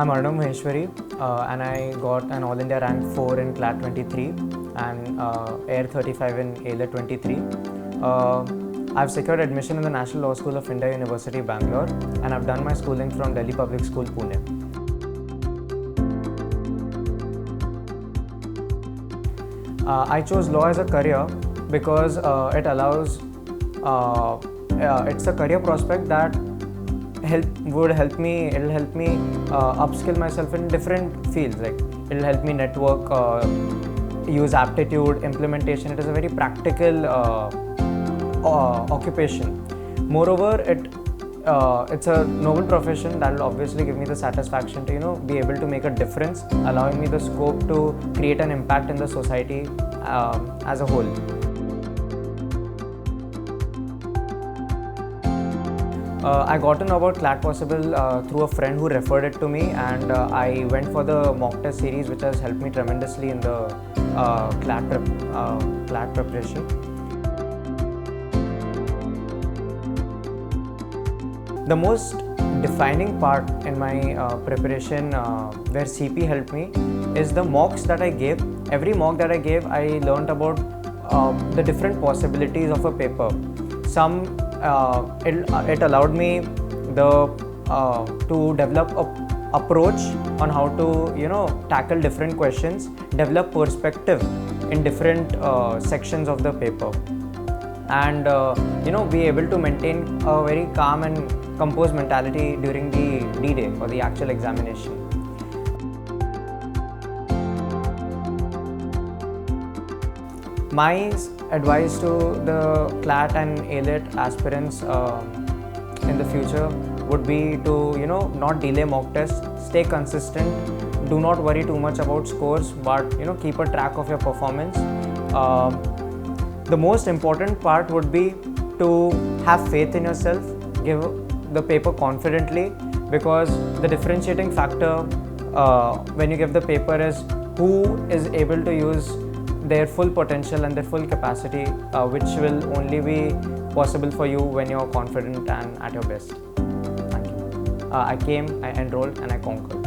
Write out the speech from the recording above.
I'm Arnav Maheshwari and I got an All India rank 4 in CLAT-2023 and Air 35 in AILET 23. I've secured admission in the National Law School of India, University Bangalore, and I've done my schooling from Delhi Public School, Pune. I chose law as a career because it allows, it's a career prospect that it'll help me upskill myself in different fields. Like it'll help me network, use aptitude, implementation. It is a very practical occupation. Moreover, it's a noble profession that will obviously give me the satisfaction to be able to make a difference, allowing me the scope to create an impact in the society as a whole. I got to know about CLAT Possible through a friend who referred it to me, and I went for the mock test series, which has helped me tremendously in the CLAT preparation. The most defining part in my preparation where CP helped me is the mocks that I gave. Every mock that I gave, I learned about the different possibilities of a paper. Some it allowed me to develop an approach on how to tackle different questions, develop perspective in different sections of the paper, and be able to maintain a very calm and composed mentality during the D-Day or the actual examination. My advice to the CLAT and AILET aspirants in the future would be to not delay mock tests, stay consistent, do not worry too much about scores, but keep a track of your performance. The most important part would be to have faith in yourself, give the paper confidently, because the differentiating factor when you give the paper is who is able to use their full potential and their full capacity, which will only be possible for you when you're confident and at your best. Thank you. I came, I enrolled, and I conquered.